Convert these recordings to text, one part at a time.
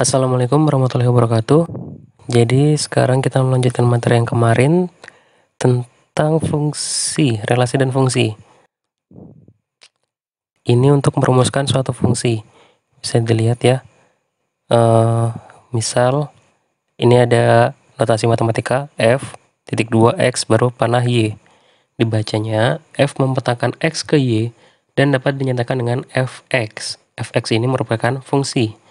Assalamualaikum warahmatullahi wabarakatuh. Jadi sekarang kita melanjutkan materi yang kemarin tentang fungsi, relasi dan fungsi. Ini untuk merumuskan suatu fungsi. Bisa dilihat ya. Misal ini ada notasi matematika f titik 2x baru panah y. Dibacanya f memetakan x ke y dan dapat dinyatakan dengan fx. Fx ini merupakan fungsi.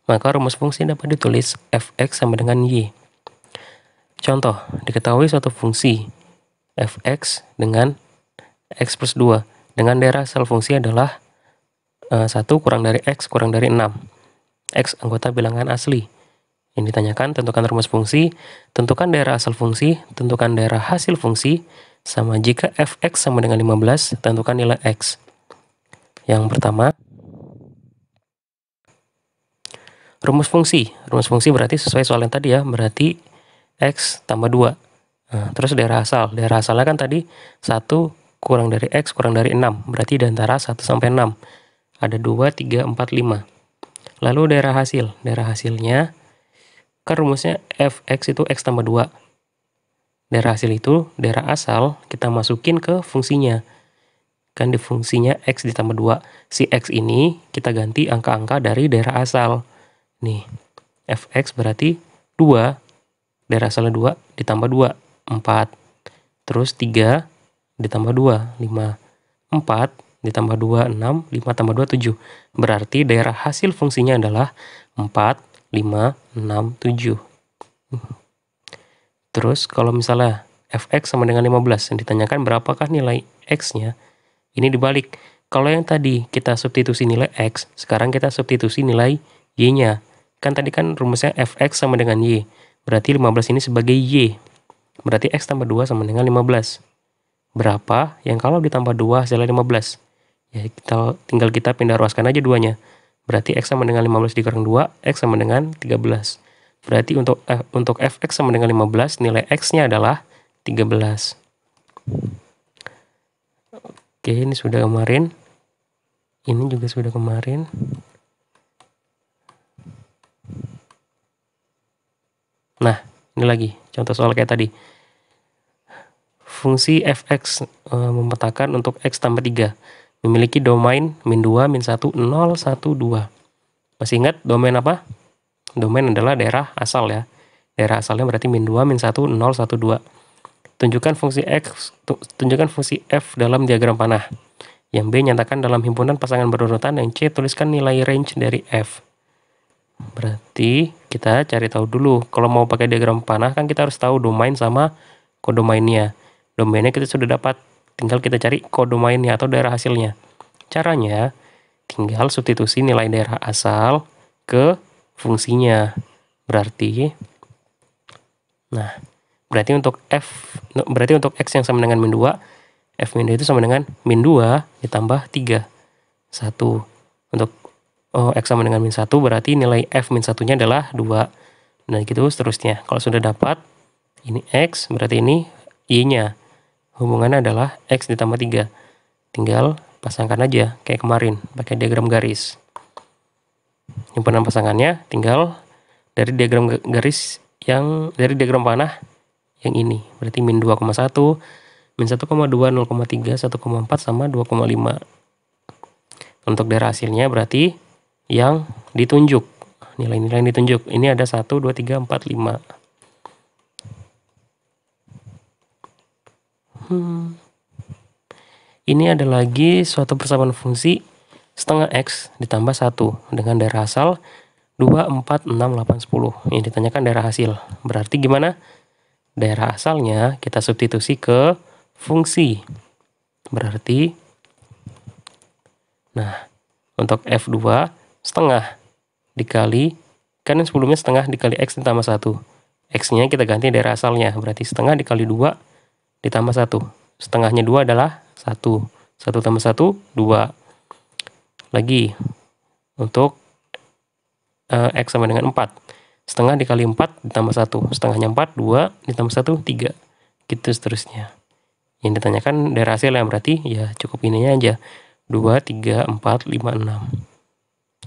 Maka rumus fungsi dapat ditulis fx sama dengan y. Contoh, diketahui suatu fungsi fx dengan x plus 2 dengan daerah asal fungsi adalah 1 kurang dari x kurang dari 6. X anggota bilangan asli. Yang ditanyakan, tentukan rumus fungsi, tentukan daerah asal fungsi, tentukan daerah hasil fungsi, sama jika fx sama dengan 15, tentukan nilai x. Yang pertama, rumus fungsi. Rumus fungsi berarti sesuai soal yang tadi ya, berarti x tambah 2. Nah, terus daerah asal. Daerah asalnya kan tadi 1 kurang dari x kurang dari 6. Berarti di antara 1 sampai 6. Ada 2, 3, 4, 5. Lalu daerah hasil. Daerah hasilnya, kan rumusnya fx itu x tambah 2. Daerah hasil itu, daerah asal, kita masukin ke fungsinya. Kan di fungsinya x ditambah 2. Si x ini kita ganti angka-angka dari daerah asal. Nih, fx berarti 2, daerah asalnya 2, ditambah 2, 4. Terus 3, ditambah 2, 5. 4, ditambah 2, 6. 5 tambah 2, 7. Berarti daerah hasil fungsinya adalah 4, 5, 6, 7. Terus kalau misalnya fx sama dengan 15, yang ditanyakan berapakah nilai x-nya, ini dibalik. Kalau yang tadi kita substitusi nilai x, sekarang kita substitusi nilai y-nya. Kan tadi kan rumusnya fx sama dengan y. Berarti 15 ini sebagai y. Berarti x tambah 2 sama dengan 15. Berapa yang kalau ditambah 2 hasilnya 15? Ya tinggal kita pindah ruaskan aja duanya. Berarti x sama dengan 15 dikurang 2, x sama dengan 13. Berarti untuk fx sama dengan 15, nilai x-nya adalah 13. Oke, ini sudah kemarin. Ini juga sudah kemarin. Nah, ini lagi contoh soal kayak tadi. Fungsi fx memetakan untuk x tambah 3. Memiliki domain min 2, min 1, 0, 1, 2. Masih ingat domain apa? Domain adalah daerah asal ya. Daerah asalnya berarti min 2, min 1, 0, 1, 2. Tunjukkan fungsi f dalam diagram panah. Yang B nyatakan dalam himpunan pasangan berurutan, yang C tuliskan nilai range dari f. Berarti kita cari tahu dulu. Kalau mau pakai diagram panah kan kita harus tahu domain sama kodomainnya. Domainnya kita sudah dapat. Tinggal kita cari kodomainnya atau daerah hasilnya. Caranya tinggal substitusi nilai daerah asal ke fungsinya. Berarti untuk x yang sama dengan min 2, f min 2 itu sama dengan min 2 ditambah 3. 1. Untuk x sama dengan min 1 berarti nilai f min 1-nya adalah 2. Dan gitu seterusnya. Kalau sudah dapat ini x, berarti ini y-nya. Hubungannya adalah x ditambah 3. Tinggal pasangkan aja kayak kemarin pakai diagram garis. Himpunan pasangannya tinggal dari diagram garis dari diagram panah yang ini. Berarti min 2,1, min 1,2, 0,3, 1,4 sama 2,5. Untuk daerah hasilnya berarti yang ditunjuk. Nilai-nilai yang ditunjuk. Ini ada 1, 2, 3, 4, 5. Ini ada lagi suatu persamaan fungsi setengah x ditambah 1 dengan daerah asal 2, 4, 6, 8, 10. Yang ditanyakan daerah hasil. Berarti gimana? Daerah asalnya kita substitusi ke fungsi. Berarti, untuk f2 setengah dikali, kan yang sebelumnya setengah dikali x ditambah 1. X-nya kita ganti daerah asalnya. Berarti setengah dikali 2 ditambah 1. Setengahnya 2 adalah 1. 1 tambah 1, 2. Lagi, untuk x sama dengan 4. Setengah dikali 4 ditambah 1. Setengahnya 4, 2 ditambah 1, 3. Gitu seterusnya. Yang ditanyakan daerah hasil yang berarti ya cukup ininya aja. 2, 3, 4, 5, 6.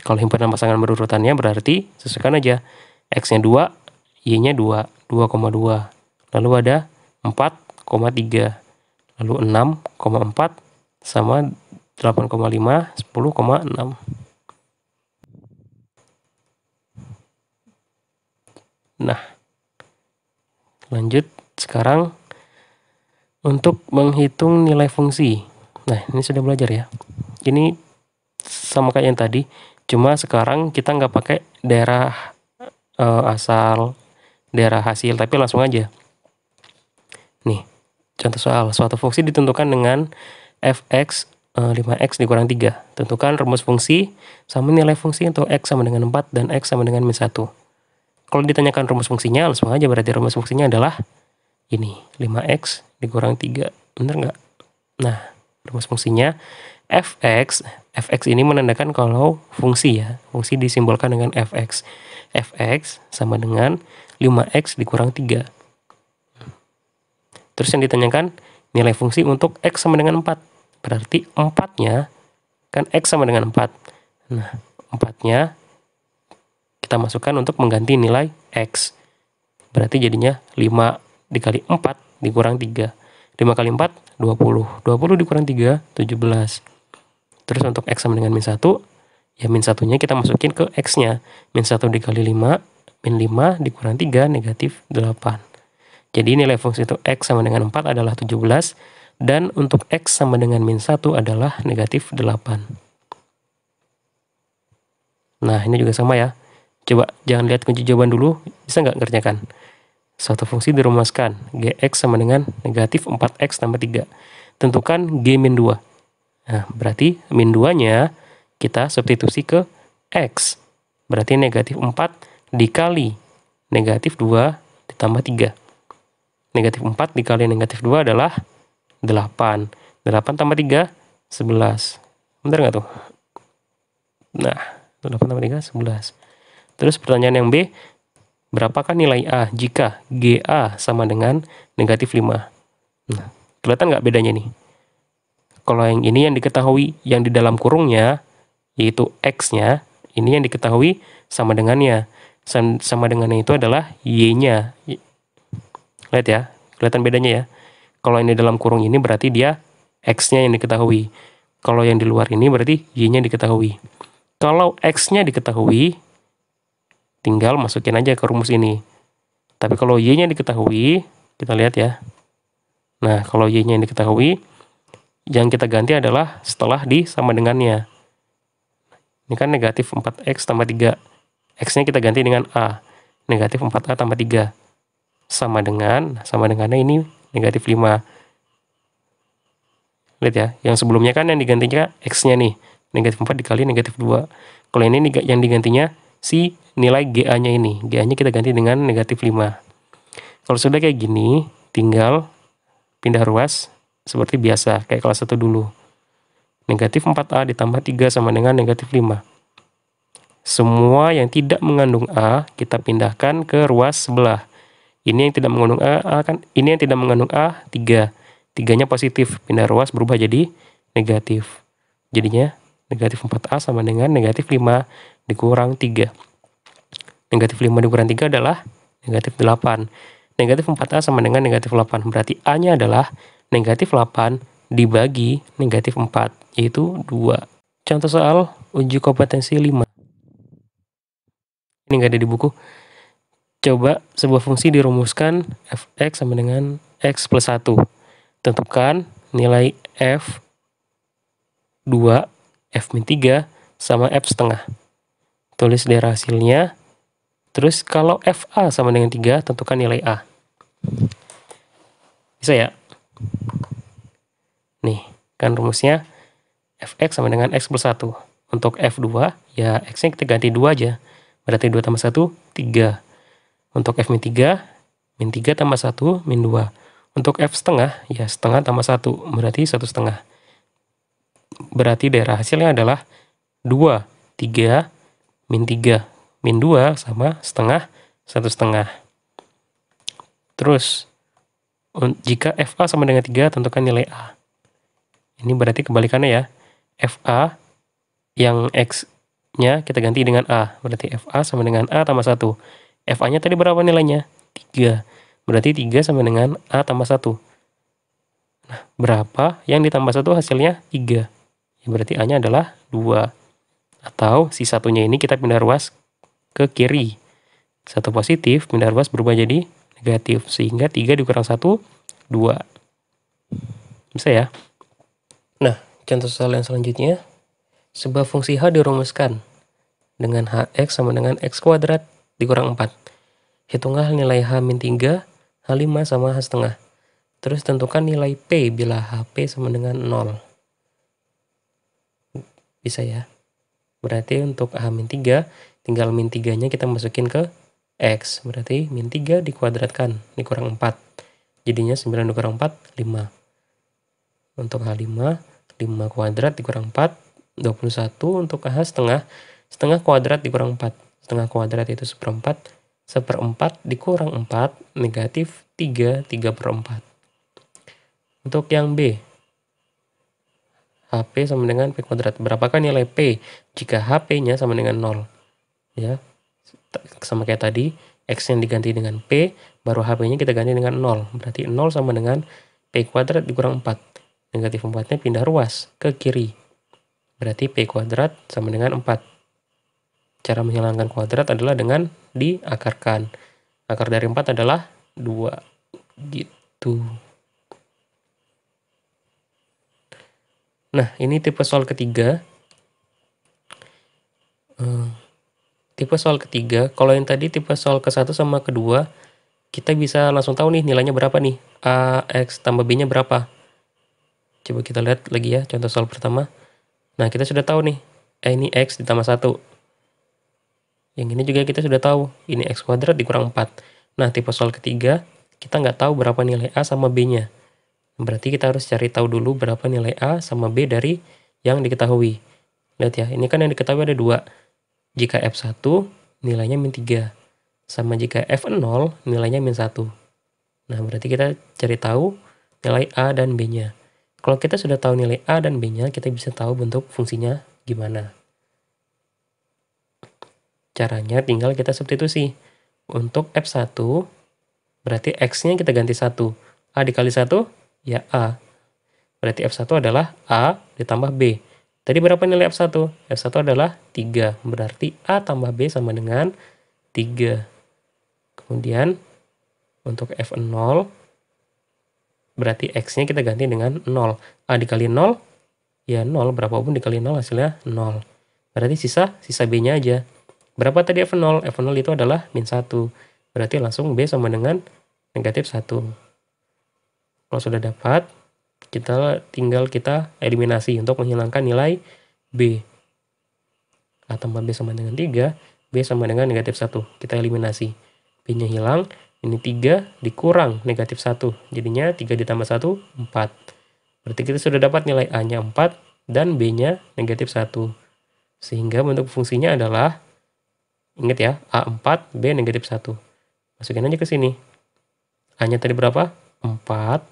Kalau himpunan pasangan berurutannya berarti sesuaikan aja. X-nya 2, Y-nya 2, 2,2. Lalu ada 4,3. Lalu 6,4 sama 8,5, 10,6. Nah, lanjut sekarang untuk menghitung nilai fungsi. Nah, ini sudah belajar ya. Ini sama kayak yang tadi, cuma sekarang kita nggak pakai daerah asal, daerah hasil, tapi langsung aja. Nih, contoh soal, suatu fungsi ditentukan dengan fx 5x dikurang 3. Tentukan rumus fungsi sama nilai fungsi untuk x sama dengan 4 dan x sama dengan min 1. Kalau ditanyakan rumus fungsinya, langsung aja berarti rumus fungsinya adalah ini, 5x dikurang 3. Bener nggak? Nah, rumus fungsinya fx ini menandakan kalau fungsi ya, fungsi disimbolkan dengan fx. Fx sama dengan 5x dikurang 3. Terus yang ditanyakan nilai fungsi untuk x sama dengan 4. Berarti 4-nya kan x sama dengan 4. Nah, 4-nya kita masukkan untuk mengganti nilai x. Berarti jadinya 5 dikali 4 dikurang 3. 5 kali 4, 20. 20 dikurang 3, 17. Terus untuk x sama dengan min 1, ya min 1-nya kita masukin ke x-nya. Min 1 dikali 5, min 5 dikurang 3, negatif 8. Jadi nilai fungsi untuk x sama dengan 4 adalah 17, dan untuk x sama dengan min 1 adalah negatif 8. Nah, ini juga sama ya. Coba jangan lihat kunci jawaban dulu, bisa nggak ngerjakan? Suatu fungsi dirumuskan, gx sama dengan negatif 4x tambah 3. Tentukan g min 2. Nah, berarti min 2-nya kita substitusi ke x. Berarti negatif 4 dikali negatif 2 ditambah 3. Negatif 4 dikali negatif 2 adalah 8. 8 tambah 3, 11. Bener nggak tuh? Nah, 8 tambah 3, 11. Terus pertanyaan yang B, berapakah nilai A jika GA sama dengan negatif 5? Nah, kelihatan nggak bedanya nih? Kalau yang ini yang diketahui yang di dalam kurungnya, yaitu X-nya, ini yang diketahui sama dengannya. Sama dengannya itu adalah Y-nya. Lihat ya, kelihatan bedanya ya. Kalau ini dalam kurung ini berarti dia X-nya yang diketahui. Kalau yang di luar ini berarti Y-nya diketahui. Kalau X-nya diketahui, tinggal masukin aja ke rumus ini. Tapi kalau Y-nya diketahui, kita lihat ya. Nah, kalau Y-nya yang diketahui, yang kita ganti adalah setelah di sama dengannya. Ini kan negatif 4x tambah 3. X-nya kita ganti dengan A. Negatif 4A tambah 3. Sama dengannya ini negatif 5. Lihat ya, yang sebelumnya kan yang digantinya X-nya nih. Negatif 4 dikali negatif 2. Kalau ini yang digantinya si nilai GA-nya ini. GA-nya kita ganti dengan negatif 5. Kalau sudah kayak gini, tinggal pindah ruas seperti biasa, kayak kelas 1 dulu. Negatif 4A ditambah 3 sama dengan negatif 5. Semua yang tidak mengandung A, kita pindahkan ke ruas sebelah. Ini yang tidak mengandung A kan, ini yang tidak mengandung A, 3. 3-nya positif, pindah ruas berubah jadi negatif. Jadinya negatif 4A sama dengan negatif 5 dikurang 3. Negatif 5 dikurang 3 adalah negatif 8. Negatif 4A sama dengan negatif 8. Berarti A-nya adalah negatif 8 dibagi negatif 4, yaitu 2. Contoh soal uji kompetensi 5. Ini nggak ada di buku. Coba sebuah fungsi dirumuskan fx sama dengan x plus 1. Tentukan nilai f 2, f min 3, sama f setengah. Tulis daerah hasilnya. Terus kalau fa sama dengan 3, tentukan nilai a. Bisa ya? Nih, kan rumusnya fx sama dengan x plus 1. Untuk f2, ya x-nya kita ganti 2 aja. Berarti 2 tambah 1, 3. Untuk f min 3 tambah 1, min 2. Untuk f setengah, ya setengah tambah 1, berarti 1 setengah. Berarti daerah hasilnya adalah 2, 3, min 3. Min 2 sama setengah, 1 setengah. Terus, jika FA sama dengan 3, tentukan nilai A. Ini berarti kebalikannya ya. FA yang X B-nya kita ganti dengan A. Berarti FA sama dengan A tambah 1. FA-nya tadi berapa nilainya? 3. Berarti 3 sama dengan A tambah 1. Nah, berapa yang ditambah 1 hasilnya? 3. Ya, berarti A-nya adalah 2. Atau si satunya ini kita pindah ruas ke kiri. 1 positif, pindah ruas berubah jadi negatif. Sehingga 3 dikurang 1, 2. Bisa ya? Nah, contoh soal yang selanjutnya. Sebuah fungsi H dirumuskan dengan Hx sama dengan X kuadrat dikurang 4. Hitunglah nilai H-3, H5 sama H setengah. Terus tentukan nilai P bila HP sama dengan 0. Bisa ya? Berarti untuk H-3, tinggal min 3-nya kita masukin ke X. Berarti min 3 dikuadratkan, dikurang 4. Jadinya 9 dikurang 4, 5. Untuk H5, 5 kuadrat dikurang 4, 21. Untuk H setengah, setengah kuadrat dikurang 4. Setengah kuadrat itu seperempat. Seperempat dikurang 4, negatif 3, 3/4. Untuk yang B, HP sama dengan P kuadrat. Berapakah nilai P jika HP-nya sama dengan 0? Ya, sama kayak tadi, X yang diganti dengan P, baru HP-nya kita ganti dengan 0. Berarti 0 sama dengan P kuadrat dikurang 4. Negatif 4-nya pindah ruas ke kiri. Berarti P kuadrat sama dengan 4. Cara menghilangkan kuadrat adalah dengan diakarkan. Akar dari 4 adalah 2. Gitu. Nah, ini tipe soal ketiga. Tipe soal ketiga, kalau yang tadi tipe soal ke-1 sama kedua, kita bisa langsung tahu nih nilainya berapa nih. AX tambah B-nya berapa. Coba kita lihat lagi ya, contoh soal pertama. Nah, kita sudah tahu nih, ini X ditambah 1. Yang ini juga kita sudah tahu, ini X kuadrat dikurang 4. Nah, tipe soal ketiga, kita nggak tahu berapa nilai A sama B-nya. Berarti kita harus cari tahu dulu berapa nilai A sama B dari yang diketahui. Lihat ya, ini kan yang diketahui ada 2. Jika F1, nilainya min 3. Sama jika F0, nilainya min 1. Nah, berarti kita cari tahu nilai A dan B-nya. Kalau kita sudah tahu nilai A dan B-nya, kita bisa tahu bentuk fungsinya gimana. Caranya tinggal kita substitusi. Untuk F1, berarti X-nya kita ganti 1. A dikali 1, ya A. Berarti F1 adalah A ditambah B. Tadi berapa nilai F1? F1 adalah 3. Berarti A tambah B sama dengan 3. Kemudian, untuk F0, berarti X-nya kita ganti dengan 0. A dikali 0, ya 0. Berapapun dikali 0 hasilnya 0. Berarti sisa B-nya aja. Berapa tadi F0? F0 itu adalah min 1. Berarti langsung B sama dengan negatif 1. Kalau sudah dapat, tinggal kita eliminasi untuk menghilangkan nilai B. A tambah B sama dengan 3, B sama dengan negatif 1. Kita eliminasi. B-nya hilang. Ini 3 dikurang negatif 1. Jadinya 3 ditambah 1, 4. Berarti kita sudah dapat nilai A-nya 4 dan B-nya negatif 1. Sehingga bentuk fungsinya adalah, ingat ya, A4, B negatif 1. Masukin aja ke sini. A-nya tadi berapa? 4.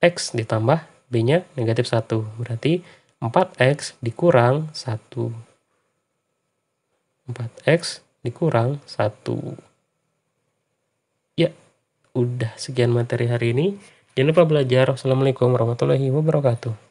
X ditambah B-nya negatif 1. Berarti 4X dikurang 1. 4X dikurang 1. Ya, udah sekian materi hari ini. Jangan lupa belajar. Wassalamualaikum warahmatullahi wabarakatuh.